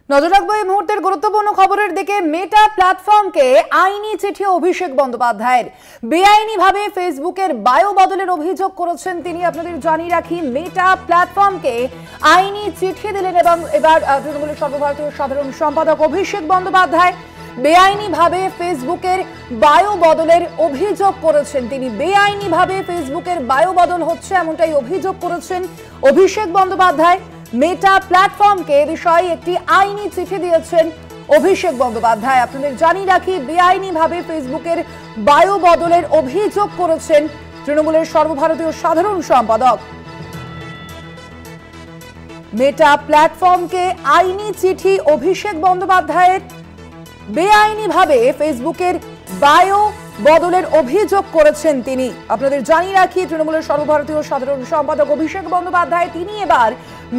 নজর রাখবো এই মুহূর্তের গুরুত্বপূর্ণ খবরের দিকে। মেটা প্ল্যাটফর্মকে আইনি চিঠি অভিষেক বন্দ্যোপাধ্যায়ের। বেআইনিভাবে ফেসবুকের বায়ো বদলের অভিযোগ করেছেন তিনি। আপনাদের জানিয়ে রাখি, মেটা প্ল্যাটফর্মকে আইনি চিঠি দিলেন এবং এবার তৃণমূলের সর্বভারতীয় সাধারণ সম্পাদক অভিষেক বন্দ্যোপাধ্যায় বেআইনিভাবে ফেসবুকের বায়ো বদলের অভিযোগ করেছেন তিনি। বেআইনিভাবে ফেসবুকের বায়ো বদল হচ্ছে এমনটাই অভিযোগ করেছেন অভিষেক বন্দ্যোপাধ্যায়। মেটা প্ল্যাটফর্মকে এ বিষয়ে একটি আইনি চিঠি দিয়েছেন অভিষেক বন্দ্যোপাধ্যায়। আপনাদের জানিয়ে রাখি, বেআইনিভাবে ফেসবুকের বায়ো বদলের অভিযোগ করেছেন তৃণমূলের সর্বভারতীয় সাধারণ সম্পাদক। মেটা প্ল্যাটফর্মকে আইনি চিঠি অভিষেক বন্দ্যোপাধ্যায়ের। বেআইনিভাবে ফেসবুকের বায়ো বদলের অভিযোগ করেছেন তিনি। আপনাদের জানিয়ে রাখি, তৃণমূলের সর্বভারতীয় সাধারণ সম্পাদক অভিষেক বন্দ্যোপাধ্যায় তিনি এবার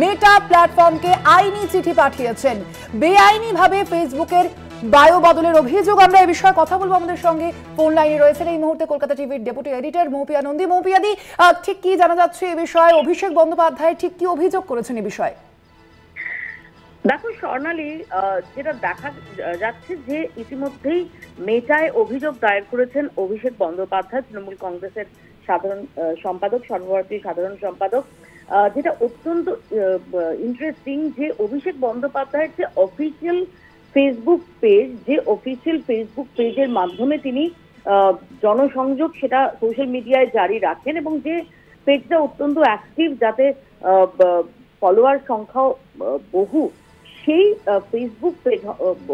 মেটা প্ল্যাটফর্মকে আইনি চিঠি পাঠিয়েছেন। বেআইনিভাবে ফেসবুকের বায়ো বদলের অভিযোগ। আমরা এই বিষয়ে কথা বলবো। আমাদের সঙ্গে ফোন লাইনে রয়েছেন এই মুহূর্তে কলকাতা টিভির ডেপুটি এডিটর মৌপিয়া নন্দী। মৌপিয়াদি, ঠিক কি জানা যাচ্ছে এই বিষয়ে? অভিষেক বন্দ্যোপাধ্যায় ঠিক কি অভিযোগ করেছেন এই বিষয়ে? দেখো স্বর্ণালী, যেটা দেখা যাচ্ছে যে ইতিমধ্যেই মেটায় অভিযোগ দায়ের করেছেন অভিষেক বন্দ্যোপাধ্যায়, তৃণমূল কংগ্রেসের সাধারণ সম্পাদক, সর্বভারতীয় সাধারণ সম্পাদক। যেটা অত্যন্ত ইন্টারেস্টিং যে অভিষেক বন্দ্যোপাধ্যায়ের যে অফিসিয়াল ফেসবুক পেজের মাধ্যমে তিনি জনসংযোগ সেটা সোশ্যাল মিডিয়ায় জারি রাখেন এবং যে পেজটা অত্যন্ত অ্যাক্টিভ, যাতে ফলোয়ার সংখ্যাও বহু, সেই ফেসবুক পেজ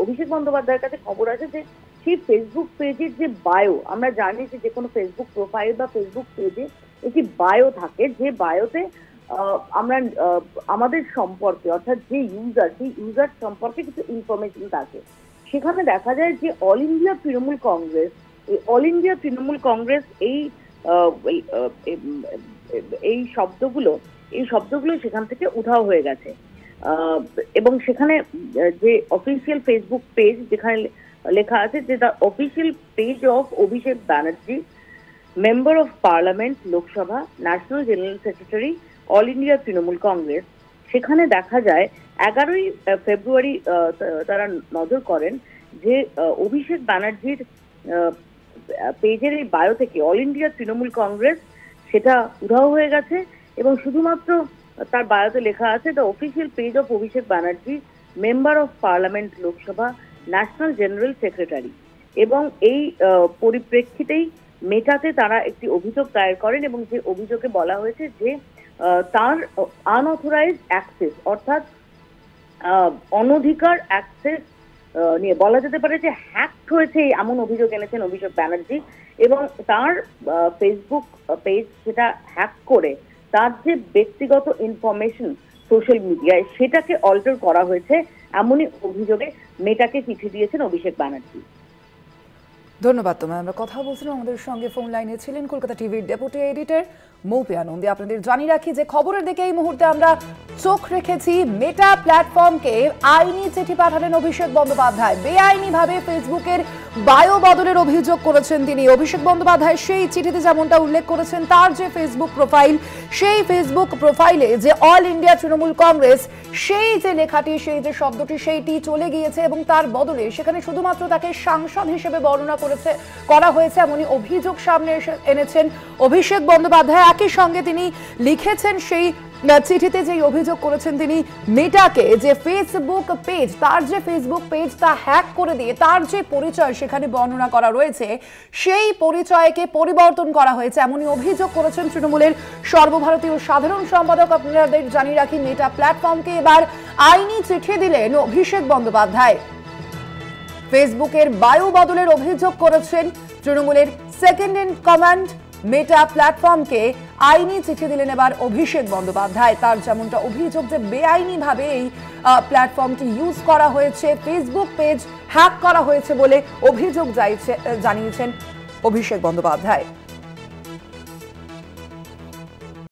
অভিষেক বন্দ্যোপাধ্যায়ের কাছে খবর আছে যে সেই ফেসবুক পেজের যে বায়ো, আমরা জানি যে কোনো ফেসবুক প্রোফাইল বা ফেসবুক পেজে একটি বায়ো থাকে, যে বায়োতে আমরা আমাদের সম্পর্কে, অর্থাৎ যে ইউজার, সেই ইউজার সম্পর্কে কিছু ইনফরমেশন থাকে। সেখানে দেখা যায় যে অল ইন্ডিয়া তৃণমূল কংগ্রেস এই শব্দগুলো সেখান থেকে উধাও হয়ে গেছে এবং সেখানে যে অফিসিয়াল ফেসবুক পেজ, যেখানে লেখা আছে যে the official page of Abhishek Banerjee, member of parliament, Lok Sabha, national general secretary, all India Trinamool Congress, সেখানে দেখা যায় 11ই ফেব্রুয়ারি তারা নজর করেন যে অভিষেক ব্যানার্জির পেজের এই বায়ো থেকে অল ইন্ডিয়া তৃণমূল কংগ্রেস সেটা উধাও হয়ে গেছে এবং শুধুমাত্র তার বায়োতে লেখা আছে the official page of Abhishek Banerjee, member of parliament, Lok Sabha, national general secretary. এবং এই পরিপ্রেক্ষিতেই মেটাতে তারা একটি অভিযোগ দায়ের করেন এবং যে অভিযোগে বলা হয়েছে যে তার আনঅথরাইজড অ্যাক্সেস, অর্থাৎ অনধিকার অ্যাক্সেস নিয়ে বলা যেতে পারে যে হ্যাকড হয়েছে, এমন অভিযোগ এনেছেন অভিষেক ব্যানার্জি এবং তার ফেসবুক পেজ সেটা হ্যাক করে তার যে ব্যক্তিগত ইনফরমেশন সোশ্যাল মিডিয়ায় সেটাকে অল্টার করা হয়েছে, এমনই অভিযোগে মেটাকে চিঠি দিয়েছেন অভিষেক ব্যানার্জি। ধন্যবাদ তোমায়। আমরা কথা বলছিলাম, আমাদের সঙ্গে ফোন লাইনে ছিলেন কলকাতা টিভির ডেপুটি এডিটর মৌপিয়া নন্দী। আপনাদের জানিয়ে রাখি যে খবরের দিকে এই মুহূর্তে আমরা চোখ রেখেছি। মেটা প্ল্যাটফর্মকে আইনি চিঠি পাঠালেন অভিষেক বন্দ্যোপাধ্যায়। বেআইনিভাবে ফেসবুকের বায়ো বদলের অভিযোগ করেছেন তিনি। অভিষেক বন্দ্যোপাধ্যায় সেই চিঠিতে যেমনটা উল্লেখ করেছেন, তার যে ফেসবুক প্রোফাইল, সেই ফেসবুক প্রোফাইলে যে অল ইন্ডিয়া তৃণমূল কংগ্রেস, সেই যে লেখাটি, সেই যে শব্দটি, সেইটি চলে গিয়েছে এবং তার বদলে সেখানে শুধুমাত্র তাকে সাংসদ হিসেবে বর্ণনা করা হয়েছে, এমনই অভিযোগ সামনে এনেছেন অভিষেক বন্দ্যোপাধ্যায়। একই সঙ্গে তিনি লিখেছেন সেই চিঠিতে যে অভিযোগ করেছেন তিনি মেটাকে, যে ফেসবুক পেজ, তার যে ফেসবুক পেজ তা হ্যাক করে দিয়ে তার যে পরিচয় সেখানে বর্ণনা করা রয়েছে, সেই পরিচয়কে পরিবর্তন করা হয়েছে, এমনই অভিযোগ করেছেন তৃণমূলের সর্বভারতীয় সাধারণ সম্পাদক। আপনাদের জানিয়ে রাখি, মেটা প্ল্যাটফর্মকে এবার আইনি চিঠি দিলেন অভিষেক বন্দ্যোপাধ্যায়। ফেসবুকের বায়ো বদলের অভিযোগ করেছেন তৃণমূলের সেকেন্ড ইন কমান্ড। মেটা প্ল্যাটফর্মকে আইনি চিঠি দিলেন এবার অভিষেক বন্দ্যোপাধ্যায়। তার যেমনটা অভিযোগ যে বেআইনিভাবে এই প্ল্যাটফর্মটি ইউজ করা হয়েছে, ফেসবুক পেজ হ্যাক করা হয়েছে বলে অভিযোগ জানিয়েছেন অভিষেক বন্দ্যোপাধ্যায়।